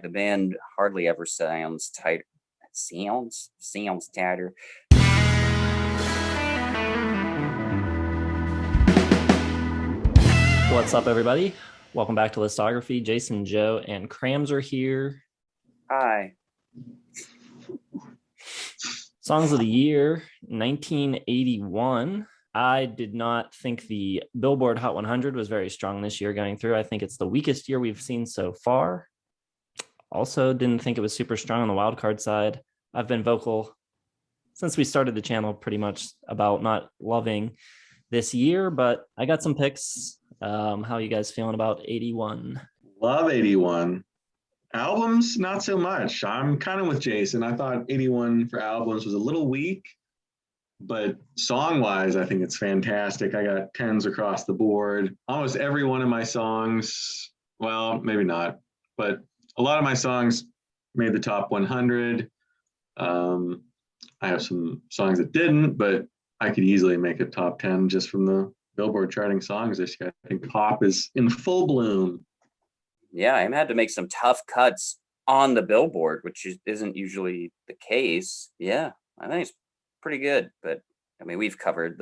The band hardly ever sounds tight. Sounds tighter. What's up, everybody? Welcome back to Listography. Jason, Joe, and Crams are here. Hi. Songs of the year, 1981. I did not think the Billboard Hot 100 was very strong this year going through. I think it's the weakest year we've seen so far. Also, didn't think it was super strong on the wildcard side. I've been vocal since we started the channel pretty much about not loving this year, but I got some picks. How are you guys feeling about 81? Love 81. Albums, not so much. I'm kind of with Jason. I thought 81 for albums was a little weak, but song-wise, I think it's fantastic. I got 10s across the board. Almost every one of my songs, well, maybe not, but a lot of my songs made the top 100. I have some songs that didn't, but I could easily make a top 10 just from the Billboard charting songs this year. I think pop is in full bloom. Yeah, I had to make some tough cuts on the Billboard, which isn't usually the case. Yeah, I think it's pretty good. But I mean, we've covered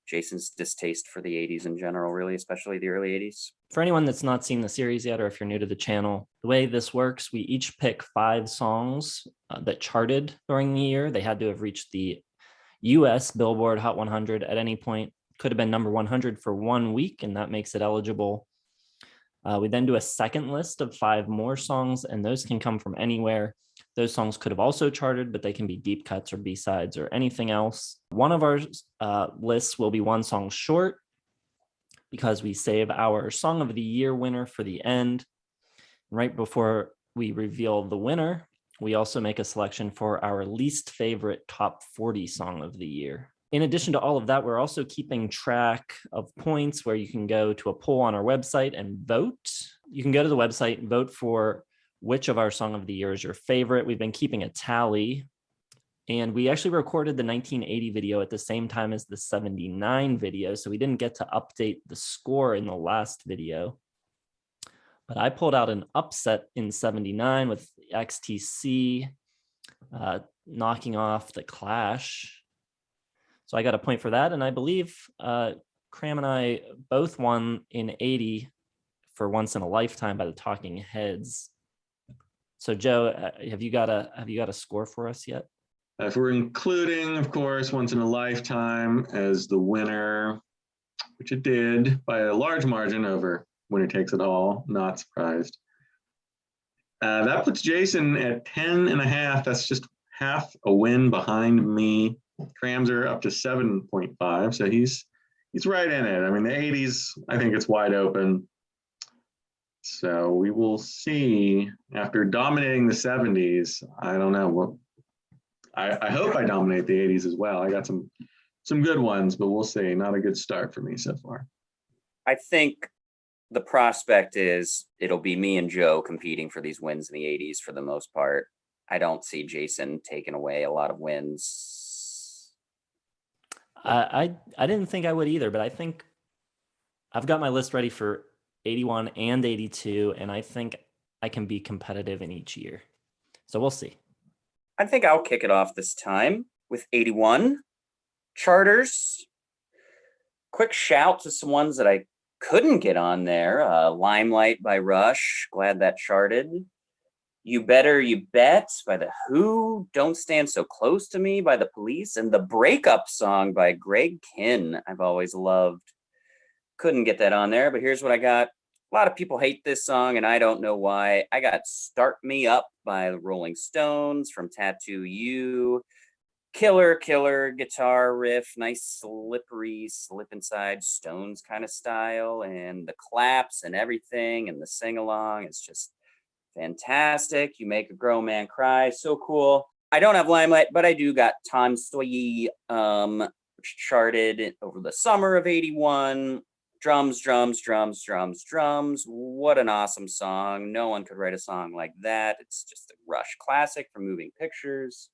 Jason's distaste for the 80s in general, really, especially the early 80s. For anyone that's not seen the series yet, or if you're new to the channel, the way this works, we each pick 5 songs that charted during the year. They had to have reached the US Billboard Hot 100 at any point. Could have been number 100 for 1 week, and that makes it eligible. We then do a second list of 5 more songs, and those can come from anywhere. Those songs could have also charted, but they can be deep cuts or B-sides or anything else. One of our lists will be 1 song short because we save our Song of the Year winner for the end. Right before we reveal the winner, we also make a selection for our least favorite top 40 song of the year. In addition to all of that, we're also keeping track of points where you can go to a poll on our website and vote. You can go to the website and vote for which of our song of the year is your favorite. We've been keeping a tally, and we actually recorded the 1980 video at the same time as the 79 video, so we didn't get to update the score in the last video. But I pulled out an upset in 79 with XTC knocking off The Clash. So I got a point for that, and I believe Cram and I both won in 80 for Once in a Lifetime by the Talking Heads. So Joe, have you got a score for us yet? If we're including, of course, Once in a Lifetime as the winner, which it did by a large margin over Winner Takes It All, not surprised. That puts Jason at 10.5. That's just half a win behind me. Crams are up to 7.5, so he's right in it. I mean, the 80s, I think it's wide open. So we will see. After dominating the 70s, I don't know what. I hope I dominate the 80s as well. I got some good ones, but we'll see. Not a good start for me so far. I think the prospect is it'll be me and Joe competing for these wins in the 80s for the most part. I don't see Jason taking away a lot of wins. I didn't think I would either, but I think I've got my list ready for 81 and 82, and I think I can be competitive in each year. So we'll see. I think I'll kick it off this time with 81. Charters. Quick shout to some ones that I couldn't get on there. Limelight by Rush. Glad that charted. You Better You Bet by The Who, Don't Stand So Close to Me by The Police, and The Breakup Song by Greg Kihn, I've always loved. Couldn't get that on there, but here's what I got. A lot of people hate this song, and I don't know why. I got Start Me Up by the Rolling Stones from Tattoo You. Killer guitar riff, nice slippery slip inside Stones kind of style, and the claps and everything, and the sing-along is just fantastic. You Make a Grown Man Cry, so cool. I don't have Limelight, but I do got Tanstoyi, which charted over the summer of 81. Drums. What an awesome song. No one could write a song like that. It's just a Rush classic from Moving Pictures.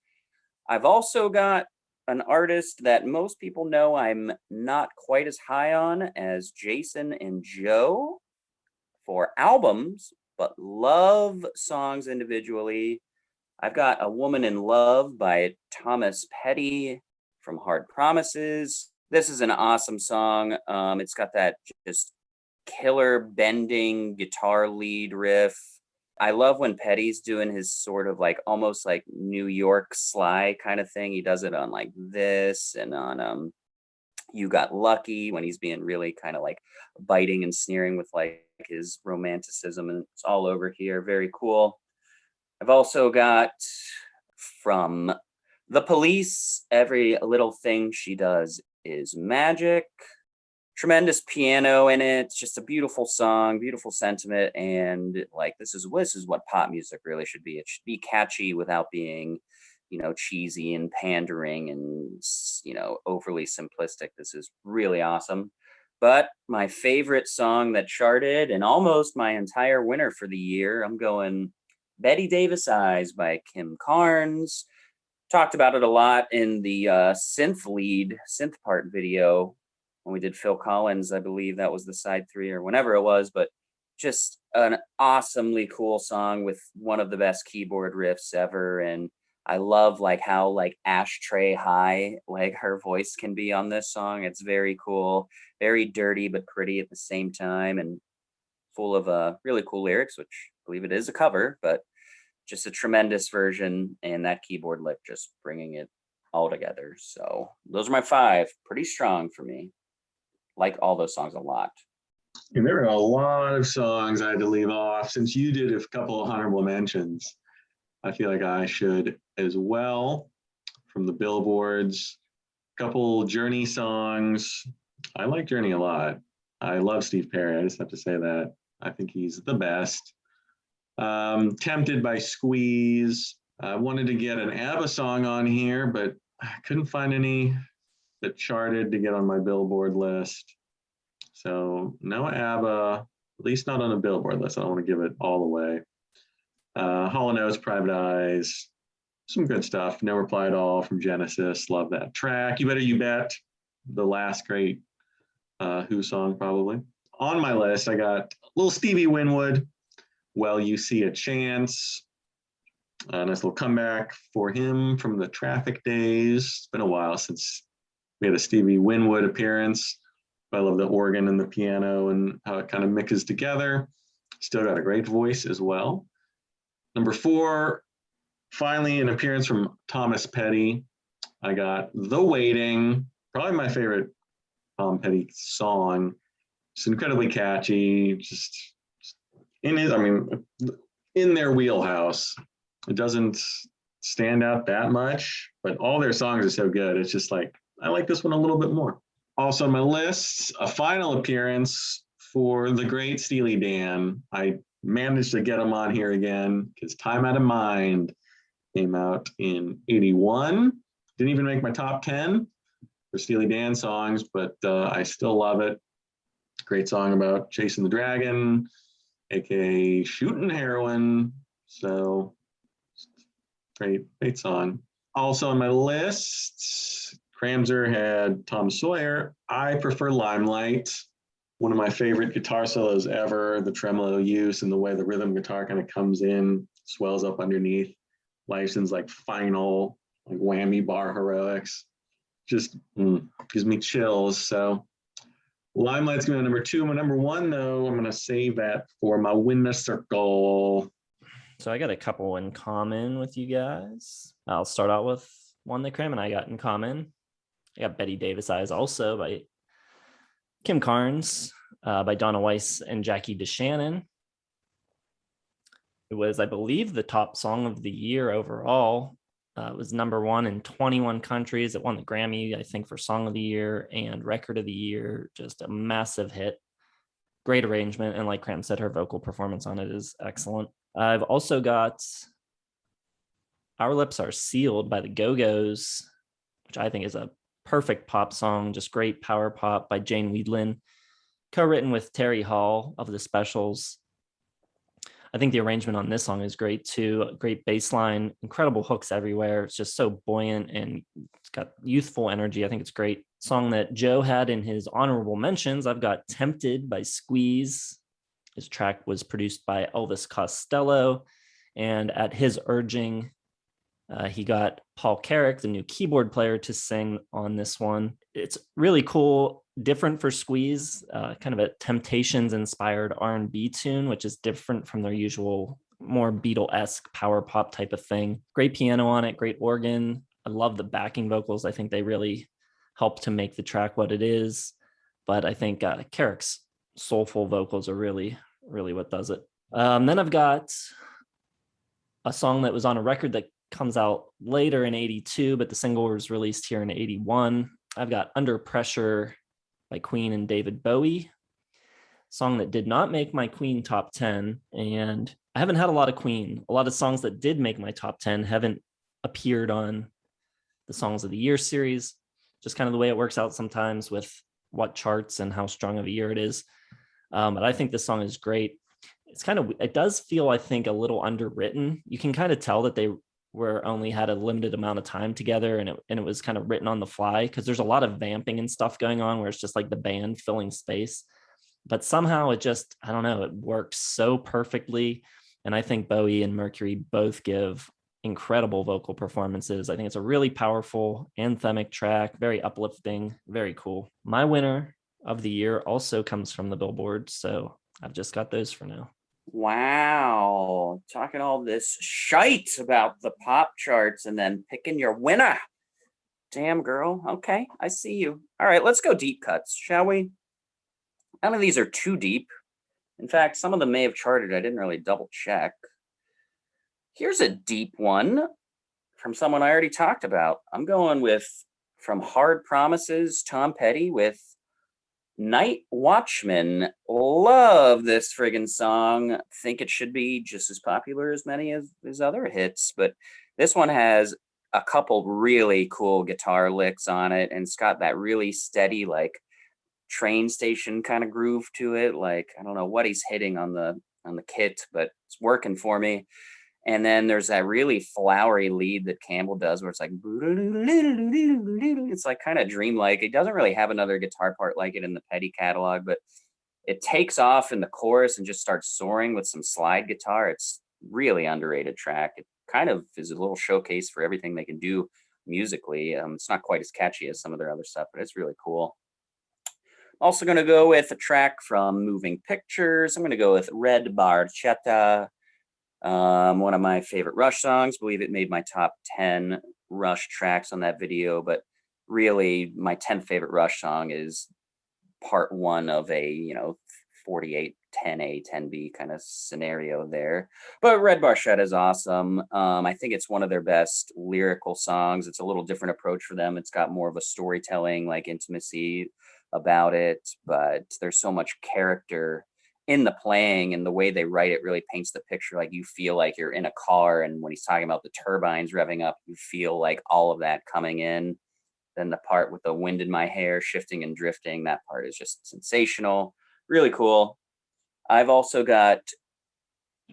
I've also got an artist that most people know I'm not quite as high on as Jason and Joe. For albums, but love songs individually. I've got A Woman in Love by Thomas Petty from Hard Promises. This is an awesome song. It's got that just killer bending guitar lead riff. I love when Petty's doing his sort of like almost like New York Sly kind of thing. He does it on like this and on You Got Lucky when he's being really kind of like biting and sneering with like his romanticism, and it's all over here. Very cool. I've also got from The Police, Every Little Thing She Does Is Magic. Tremendous piano in it. It's just a beautiful song, beautiful sentiment, and like this is what pop music really should be. It should be catchy without being, cheesy and pandering and overly simplistic. This is really awesome. But my favorite song that charted and almost my entire winner for the year, I'm going Betty Davis Eyes by Kim Carnes. Talked about it a lot in the synth part video when we did Phil Collins. I believe that was the side 3 or whenever it was, but just an awesomely cool song with one of the best keyboard riffs ever. And I love like how like ashtray high like her voice can be on this song. It's very cool, very dirty but pretty at the same time, and full of really cool lyrics, which I believe it is a cover, but just a tremendous version, and that keyboard lick just bringing it all together. So those are my 5. Pretty strong for me. Like all those songs a lot. And there are a lot of songs I had to leave off. Since you did a couple of honorable mentions, I feel like I should as well. From the Billboards, couple Journey songs. I like Journey a lot. I love Steve Perry. I just have to say that. I think he's the best. Tempted by Squeeze. I wanted to get an ABBA song on here, but I couldn't find any that charted to get on my Billboard list. So no ABBA, at least not on a Billboard list. I don't want to give it all away. Hall & Oates, Private Eyes, some good stuff. No Reply at All from Genesis. Love that track. You Better You Bet, the last great Who song probably. On my list, I got little Stevie Winwood, Well You See a Chance. A nice little comeback for him from the Traffic days. It's been a while since we had a Stevie Winwood appearance. I love the organ and the piano and how it kind of mixes together. Still got a great voice as well. Number 4, finally an appearance from Thomas Petty. I got The Waiting, probably my favorite Tom Petty song. It's incredibly catchy, just in their wheelhouse. It doesn't stand out that much, but all their songs are so good. It's just like, I like this one a little bit more. Also on my list, a final appearance for the great Steely Dan. I managed to get him on here again because Time Out of Mind came out in 81. Didn't even make my top 10 for Steely Dan songs, but I still love it. Great song about chasing the dragon, aka shooting heroin. So great song. Also on my list, Kramzer had Tom Sawyer. I prefer Limelight. One of my favorite guitar solos ever, the tremolo use and the way the rhythm guitar kind of comes in, swells up underneath. Lyson's like final, like whammy bar heroics. Just gives me chills. So Limelight's going to number 2. My number 1, though, I'm going to save that for my winner circle. So I got a couple in common with you guys. I'll start out with one that Cram and I got in common. I got Betty Davis Eyes also by Kim Carnes, by Donna Weiss and Jackie DeShannon. It was, I believe, the top song of the year overall. It was number 1 in 21 countries. It won the Grammy, I think, for Song of the Year and Record of the Year. Just a massive hit. Great arrangement. And like Cram said, her vocal performance on it is excellent. I've also got Our Lips Are Sealed by the Go-Go's, which I think is a perfect pop song, just great power pop by Jane Wiedlin, co-written with Terry Hall of the Specials. I think the arrangement on this song is great too. Great bass line, incredible hooks everywhere. It's just so buoyant and it's got youthful energy. I think it's a great song that Joe had in his honorable mentions. I've got Tempted by Squeeze. His track was produced by Elvis Costello, and at his urging, he got Paul Carrick, the new keyboard player, to sing on this one. It's really cool, different for Squeeze, kind of a Temptations-inspired R&B tune, which is different from their usual more Beatle-esque power pop type of thing. Great piano on it, great organ. I love the backing vocals. I think they really help to make the track what it is. But I think Carrick's soulful vocals are really, really what does it. Then I've got a song that was on a record that comes out later in 82, but the single was released here in 81. I've got Under Pressure by Queen and David Bowie, song that did not make my Queen top 10. And I haven't had a lot of Queen. A lot of songs that did make my top 10 haven't appeared on the Songs of the Year series. Just kind of the way it works out sometimes with what charts and how strong of a year it is. But I think this song is great. It does feel, I think, a little underwritten. You can kind of tell that they only had a limited amount of time together, and it was kind of written on the fly, because there's a lot of vamping and stuff going on where it's just like the band filling space. But somehow it just, I don't know, it works so perfectly. And I think Bowie and Mercury both give incredible vocal performances. I think it's a really powerful anthemic track, very uplifting, very cool. My winner of the year also comes from the Billboard, so I've just got those for now. Wow, talking all this shite about the pop charts and then picking your winner. Damn, girl. Okay, I see you. All right, let's go deep cuts, shall we? None of these are too deep. In fact, some of them may have charted. I didn't really double check. Here's a deep one from someone I already talked about. I'm going with, from Hard Promises, Tom Petty with Night Watchman. Love this friggin' song. Think it should be just as popular as many of his other hits, but this one has a couple really cool guitar licks on it, and it's got that really steady, like, train station kind of groove to it. Like, I don't know what he's hitting on the kit, but it's working for me. And then there's that really flowery lead that Campbell does where it's like, it's like kind of dreamlike. It doesn't really have another guitar part like it in the Petty catalog, but it takes off in the chorus and just starts soaring with some slide guitar. It's really underrated track. It kind of is a little showcase for everything they can do musically. It's not quite as catchy as some of their other stuff, but it's really cool. Also going to go with a track from Moving Pictures. I'm going to go with Red Barchetta. One of my favorite Rush songs. I believe it made my top 10 Rush tracks on that video, but really my 10th favorite Rush song is part one of a 48 10A 10B kind of scenario there. But Red Barchetta is awesome. I think it's one of their best lyrical songs. It's a little different approach for them. It's got more of a storytelling, like intimacy about it, but there's so much character in the playing, and the way they write it really paints the picture. Like, you feel like you're in a car, and when he's talking about the turbines revving up, you feel like all of that coming in. Then the part with the wind in my hair shifting and drifting, that part is just sensational. Really cool. I've also got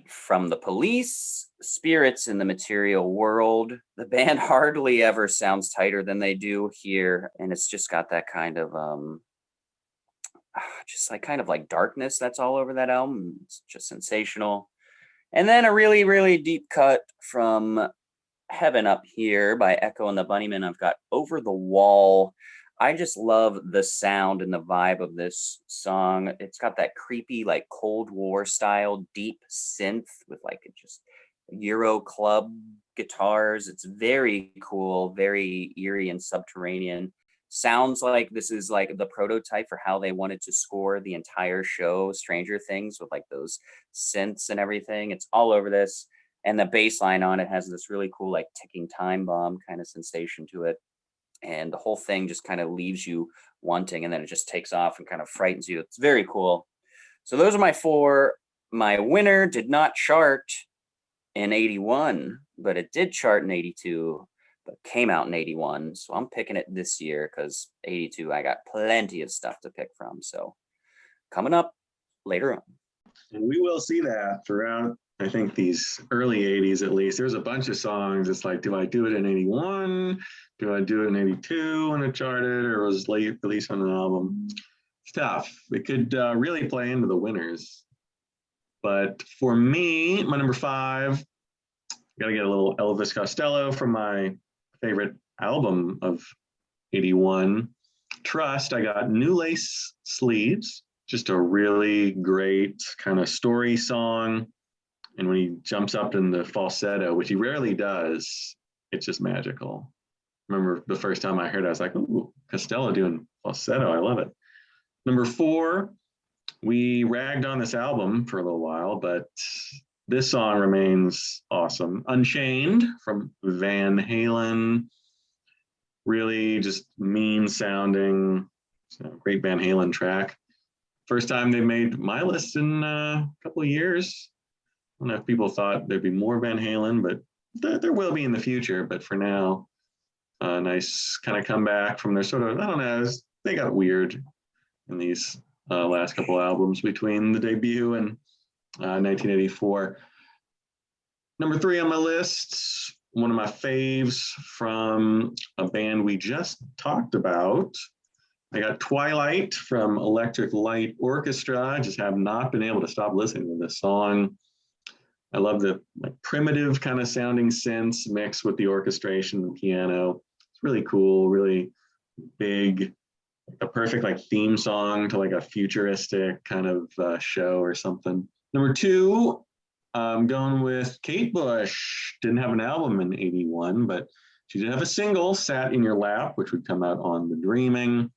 from The Police, Spirits in the Material World. The band hardly ever sounds tighter than they do here, and it's just got that kind of just like kind of like darkness that's all over that album. It's just sensational. And then a really, really deep cut from Heaven Up Here by Echo and the Bunnymen. I've got Over the Wall. I just love the sound and the vibe of this song. It's got that creepy, like Cold War style deep synth with like just Euro club guitars. It's very cool, very eerie and subterranean. Sounds like this is like the prototype for how they wanted to score the entire show, Stranger Things, with like those synths and everything. It's all over this. And the bass line on it has this really cool, like ticking time bomb kind of sensation to it. And the whole thing just kind of leaves you wanting, and then it just takes off and kind of frightens you. It's very cool. So those are my four. My winner did not chart in 81, but it did chart in 82. But came out in 81. So I'm picking it this year because 82, I got plenty of stuff to pick from. So coming up later on. And we will see that throughout, I think, these early 80s at least. There's a bunch of songs. It's like, do I do it in 81? Do I do it in 82 when it charted, or was late release on an album? It's tough. It could really play into the winners. But for me, my number 5, got to get a little Elvis Costello from my favorite album of 81, Trust. I got New Lace Sleeves, just a really great kind of story song. And when he jumps up in the falsetto, which he rarely does, it's just magical. Remember the first time I heard it, I was like, ooh, Costello doing falsetto. I love it. Number 4, we ragged on this album for a little while, but this song remains awesome. Unchained from Van Halen. Really just mean sounding, great Van Halen track. First time they made my list in a couple of years. I don't know if people thought there'd be more Van Halen, but there will be in the future. But for now, nice kind of comeback from their sort of, I don't know, they got weird in these last couple albums between the debut and 1984. Number 3 on my list, one of my faves from a band we just talked about. I got Twilight from Electric Light Orchestra. I just have not been able to stop listening to this song. I love the primitive kind of sounding synths mixed with the orchestration and piano. It's really cool, really big, a perfect theme song to a futuristic kind of show or something. Number 2, I'm going with Kate Bush. Didn't have an album in 81, but she did have a single, Sat in Your Lap, which would come out on The Dreaming.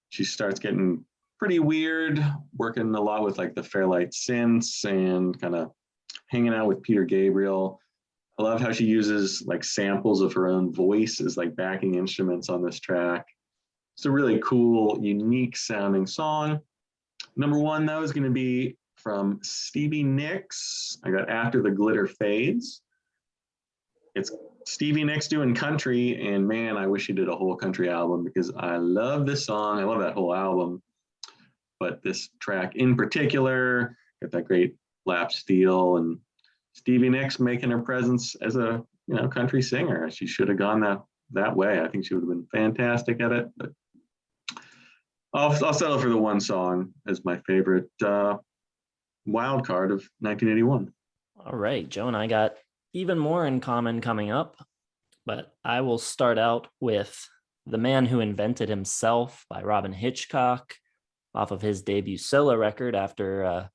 She starts getting pretty weird, working a lot with the Fairlight synths and kind of hanging out with Peter Gabriel. I love how she uses samples of her own voice as backing instruments on this track. It's a really cool, unique sounding song. Number 1, though, is going to be from Stevie Nicks. I got After the Glitter Fades. It's Stevie Nicks doing country, and man, I wish he did a whole country album because I love this song. I love that whole album. But this track in particular, got that great lap steel, and Stevie Nicks making her presence as a country singer. She should have gone that way. I think she would have been fantastic at it. But I'll settle for the one song as my favorite wild card of 1981. All right, Joe and I got even more in common coming up, but I will start out with The Man Who Invented Himself by Robin Hitchcock off of his debut solo record after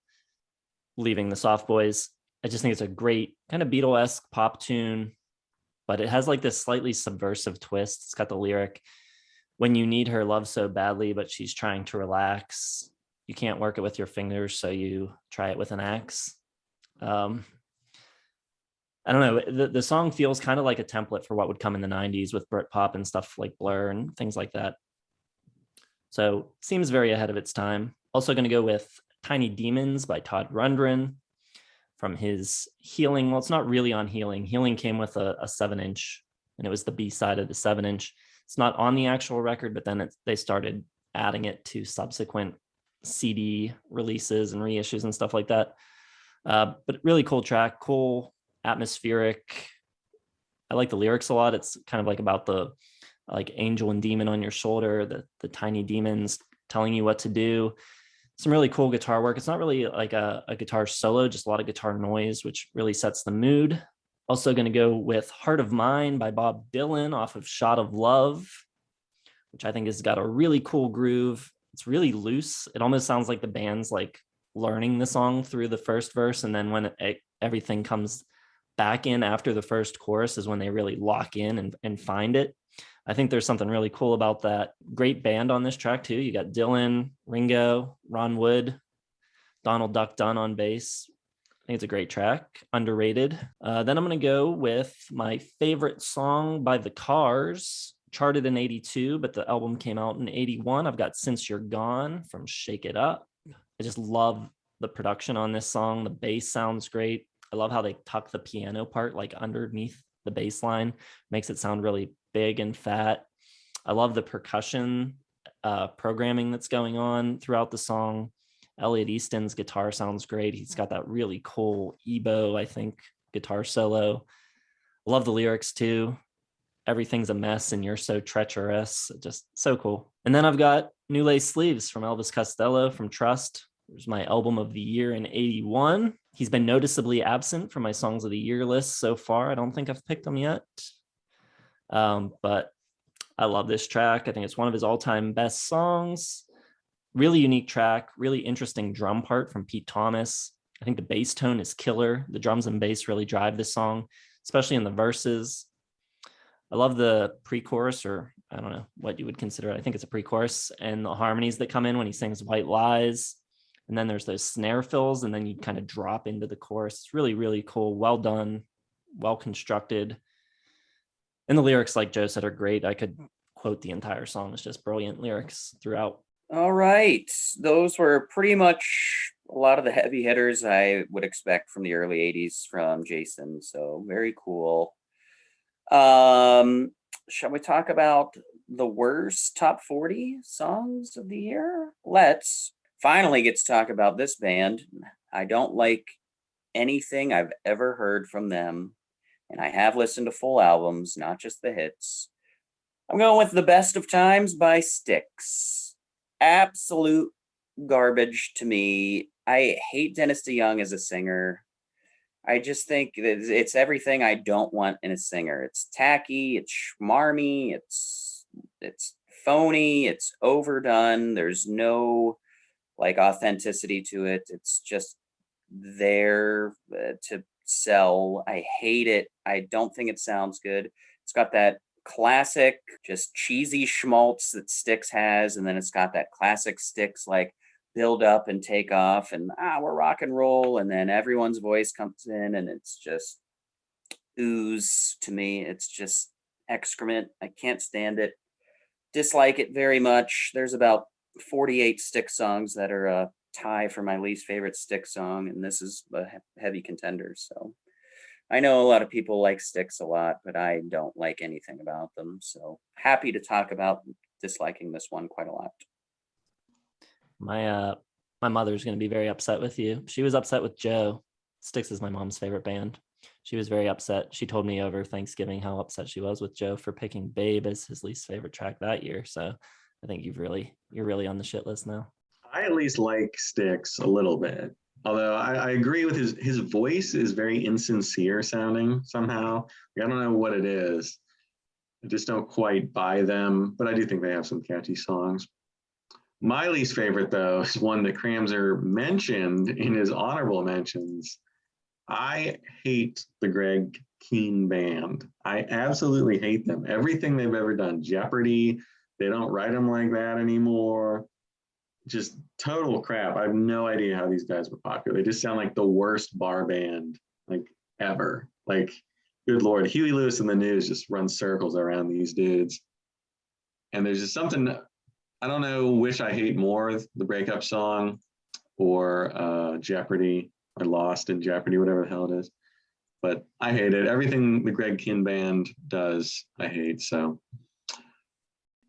leaving the Soft Boys. I just think it's a great kind of Beatle-esque pop tune, but it has this slightly subversive twist. It's got the lyric, when you need her love so badly, but she's trying to relax. You can't work it with your fingers, so you try it with an axe. I don't know. The song feels kind of like a template for what would come in the 90s with Britpop and stuff like Blur and things like that. So seems very ahead of its time. Also going to go with Tiny Demons by Todd Rundgren from his Healing. Well, it's not really on Healing. Healing came with a 7-inch, and it was the B-side of the 7-inch. It's not on the actual record, but then they started adding it to subsequent CD releases and reissues and stuff like that. But really cool track, cool, atmospheric. I like the lyrics a lot. It's kind of about the angel and demon on your shoulder, the tiny demons telling you what to do. Some really cool guitar work. It's not really a guitar solo, just a lot of guitar noise, which really sets the mood. Also going to go with Heart of Mine by Bob Dylan off of Shot of Love, which I think has got a really cool groove. It's really loose. It almost sounds like the band's learning the song through the first verse, and then when everything comes back in after the first chorus is when they really lock in and find it. I think there's something really cool about that. Great band on this track too. You got Dylan, Ringo, Ron Wood, Donald Duck Dunn on bass. I think it's a great track, underrated. Then I'm going to go with my favorite song by the Cars, charted in 82, but the album came out in 81. I've got Since You're Gone from Shake It Up. I just love the production on this song. The bass sounds great. I love how they tuck the piano part underneath the bass line, makes it sound really big and fat. I love the percussion programming that's going on throughout the song. Elliot Easton's guitar sounds great. He's got that really cool Ebo, I think, guitar solo. Love the lyrics too. Everything's a mess and you're so treacherous. Just so cool. And then I've got New Lace Sleeves from Elvis Costello from Trust. There's my album of the year in 81. He's been noticeably absent from my songs of the year list so far. I don't think I've picked him yet. But I love this track. I think it's one of his all-time best songs. Really unique track, really interesting drum part from Pete Thomas. I think the bass tone is killer. The drums and bass really drive this song, especially in the verses. I love the pre-chorus, or I don't know what you would consider it. I think it's a pre-chorus, and the harmonies that come in when he sings White Lies. And then there's those snare fills, and then you kind of drop into the chorus. It's really, really cool. Well done, well constructed. And the lyrics, like Joe said, are great. I could quote the entire song. It's just brilliant lyrics throughout. All right. Those were pretty much a lot of the heavy hitters I would expect from the early 80s from Jason. So very cool. Shall we talk about the worst top 40 songs of the year? Let's finally get to talk about this band. I don't like anything I've ever heard from them, and I have listened to full albums, not just the hits. I'm going with The Best of Times by Styx. Absolute garbage to me. I hate Dennis DeYoung as a singer. I just think that it's everything I don't want in a singer. It's tacky, it's schmarmy, it's phony, it's overdone. There's no like authenticity to it. It's just there to sell. I hate it. I don't think it sounds good. It's got that classic, just cheesy schmaltz that Styx has, and then it's got that classic Styx like build up and take off, and we're rock and roll, and then everyone's voice comes in, and it's just ooze to me. It's just excrement. I can't stand it. Dislike it very much. There's about 48 Styx songs that are a tie for my least favorite Styx song, and this is a heavy contender. So I know a lot of people like Styx a lot, but I don't like anything about them. So happy to talk about disliking this one quite a lot. My mother's going to be very upset with you. She was upset with Joe. Styx is my mom's favorite band. She was very upset. She told me over Thanksgiving how upset she was with Joe for picking Babe as his least favorite track that year. So I think you're really on the shit list now. I at least like Styx a little bit. Although I agree with his voice is very insincere sounding somehow. I don't know what it is. I just don't quite buy them, but I do think they have some catchy songs. My least favorite, though, is one that Kramzer mentioned in his honorable mentions. I hate the Greg Kihn Band. I absolutely hate them. Everything they've ever done. Jeopardy, they don't write them like that anymore. Just total crap. I have no idea how these guys were popular. They just sound like the worst bar band like ever. Like, good Lord, Huey Lewis and the News just run circles around these dudes. And there's just something, I don't know, Wish I Hate More, the breakup song, or Jeopardy, or Lost in Jeopardy, whatever the hell it is. But I hate it. Everything the Greg Kihn Band does, I hate. So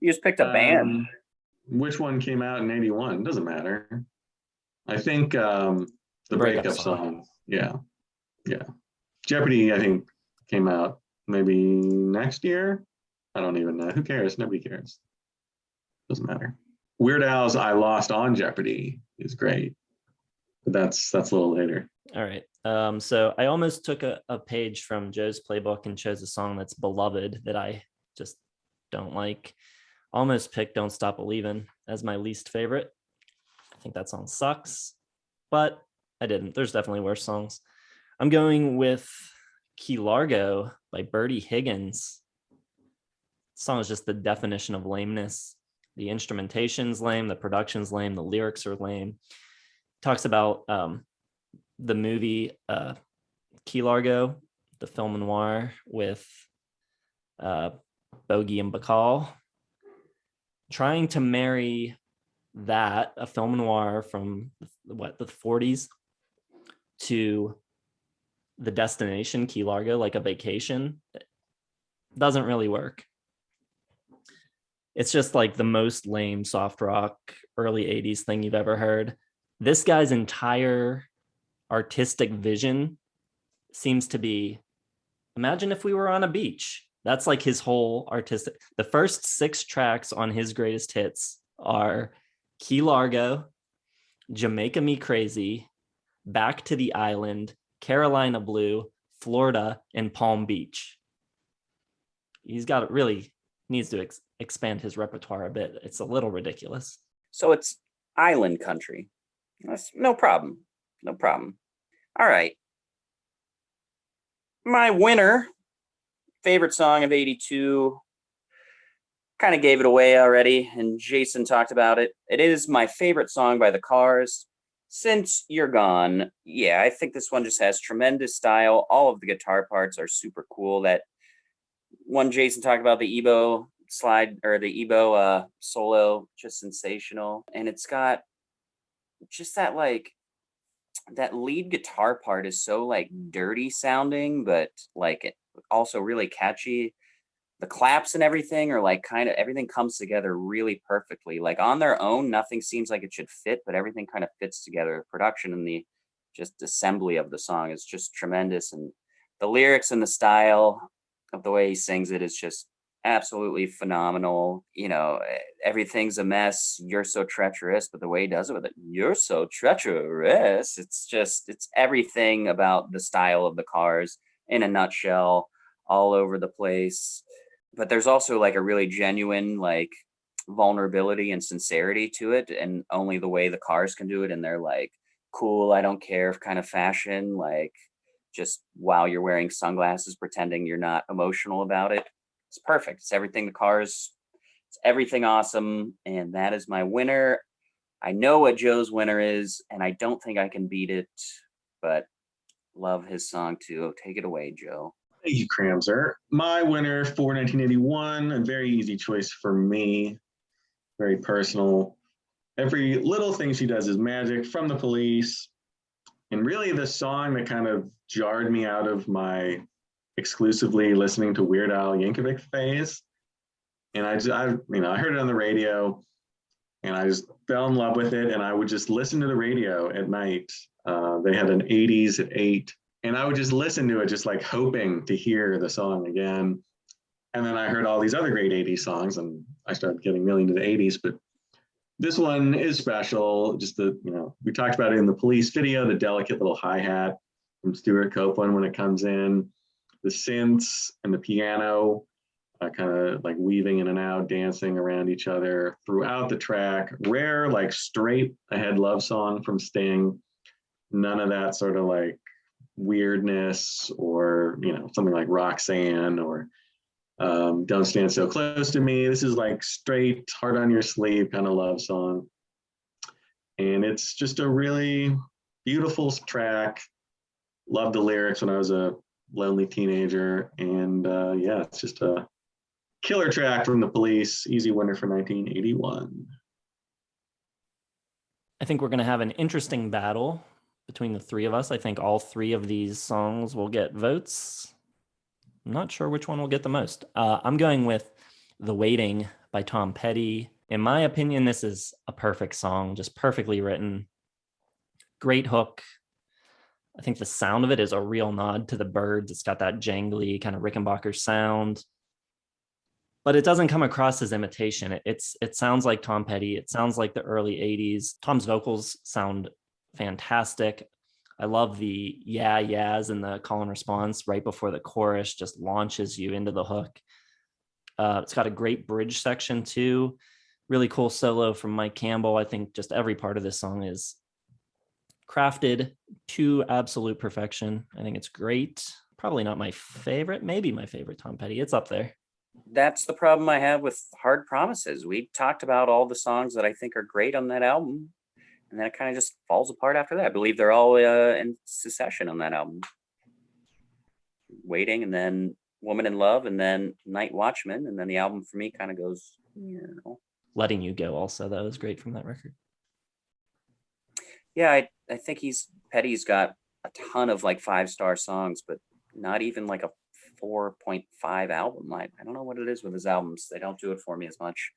you just picked a band. Which one came out in 81? Doesn't matter. I think the breakup song. Yeah. Jeopardy, I think, came out maybe next year. I don't even know. Who cares? Nobody cares. Doesn't matter. Weird Al's I Lost on Jeopardy is great, but that's a little later. All right. So I almost took a page from Joe's playbook and chose a song that's beloved that I just don't like. Almost picked Don't Stop Believin' as my least favorite. I think that song sucks, but I didn't. There's definitely worse songs. I'm going with Key Largo by Bertie Higgins. The song is just the definition of lameness. The instrumentation's lame, the production's lame, the lyrics are lame. Talks about the movie Key Largo, the film noir with Bogey and Bacall. Trying to marry that, a film noir from the 40s, to the destination Key Largo, like a vacation, doesn't really work. It's just like the most lame soft rock early 80s thing you've ever heard. This guy's entire artistic vision seems to be, imagine if we were on a beach. That's like his whole artistic. The first 6 tracks on his greatest hits are Key Largo, Jamaica Me Crazy, Back to the Island, Carolina Blue, Florida, and Palm Beach. He's got really needs to expand his repertoire a bit. It's a little ridiculous. So it's island country. That's no problem. No problem. All right. My winner, favorite song of 82, kind of gave it away already, and Jason talked about it. It is my favorite song by the Cars, Since You're Gone. Yeah, I think this one just has tremendous style. All of the guitar parts are super cool. That one Jason talked about, the Ebo slide or the Ebo solo, just sensational. And it's got just that like that lead guitar part is so like dirty sounding, but like it also really catchy. The claps and everything are like kind of everything comes together really perfectly. Like on their own, nothing seems like it should fit, but everything kind of fits together. The production and the just assembly of the song is just tremendous. And the lyrics and the style of the way he sings it is just absolutely phenomenal. You know, everything's a mess. You're so treacherous, but the way he does it with it, you're so treacherous. It's everything about the style of the Cars in a nutshell, all over the place. But there's also like a really genuine like vulnerability and sincerity to it, and only the way the Cars can do it. And they're like cool, I don't care kind of fashion, like just while you're wearing sunglasses, pretending you're not emotional about it. It's perfect. It's everything the Cars, it's everything awesome. And that is my winner. I know what Joe's winner is, and I don't think I can beat it, but love his song too. Take it away, Joe. Thank you, Cramser. My winner for 1981, a very easy choice for me, very personal. Every little thing she does is magic, From the Police. And really the song that kind of jarred me out of my exclusively listening to Weird Al Yankovic phase. And I heard it on the radio and I just fell in love with it. And I would just listen to the radio at night. They had an 80s at 8. And I would just listen to it, just like hoping to hear the song again. And then I heard all these other great 80s songs and I started getting really into the 80s. But this one is special. Just we talked about it in the Police video, the delicate little hi-hat from Stuart Copeland when it comes in, the synths and the piano kind of like weaving in and out, dancing around each other throughout the track. Rare, like straight ahead love song from Sting. None of that sort of like weirdness or something like Roxanne or Don't Stand So Close to Me. This is like straight heart on your sleeve kind of love song, and it's just a really beautiful track. Loved the lyrics when I was a lonely teenager, and it's just a killer track from the Police. Easy winner for 1981. I think we're going to have an interesting battle between the three of us. I think all three of these songs will get votes. I'm not sure which one will get the most. I'm going with The Waiting by Tom Petty. In my opinion, this is a perfect song, just perfectly written. Great hook. I think the sound of it is a real nod to the Byrds. It's got that jangly kind of Rickenbacker sound, but it doesn't come across as imitation. It sounds like Tom Petty. It sounds like the early 80s. Tom's vocals sound fantastic. I love the yeahs and the call and response right before the chorus just launches you into the hook. It's got a great bridge section too. Really cool solo from Mike Campbell. I think just every part of this song is crafted to absolute perfection. I think it's great. Probably not my favorite, maybe my favorite Tom Petty. It's up there. That's the problem I have with Hard Promises. We talked about all the songs that I think are great on that album, and then it kind of just falls apart after that. I believe they're all in succession on that album. Waiting, and then Woman in Love, and then Night Watchman, and then the album for me kind of goes, Letting You Go also, that was great from that record. Yeah, I think Petty's got a ton of like 5-star songs, but not even like a 4.5 album. I don't know what it is with his albums. They don't do it for me as much.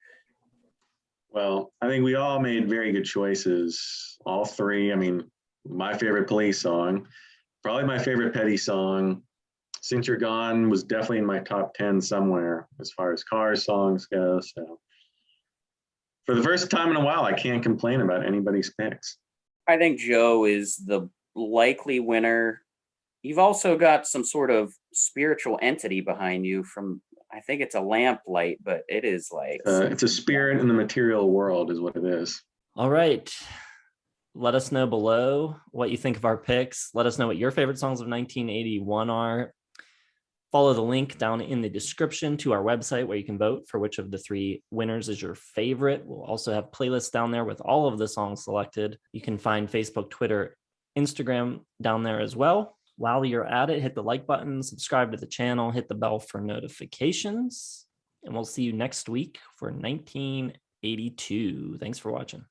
Well, I think we all made very good choices. All three. I mean, my favorite Police song, probably my favorite Petty song. Since You're Gone was definitely in my top 10 somewhere as far as Cars songs go. So for the first time in a while, I can't complain about anybody's picks. I think Joe is the likely winner. You've also got some sort of spiritual entity behind you from, I think it's a lamp light, but it is like It's a spirit in the material world, is what it is. All right. Let us know below what you think of our picks. Let us know what your favorite songs of 1981 are. Follow the link down in the description to our website where you can vote for which of the 3 winners is your favorite. We'll also have playlists down there with all of the songs selected. You can find Facebook, Twitter, Instagram down there as well. While you're at it, hit the like button, subscribe to the channel, hit the bell for notifications, and we'll see you next week for 1982. Thanks for watching.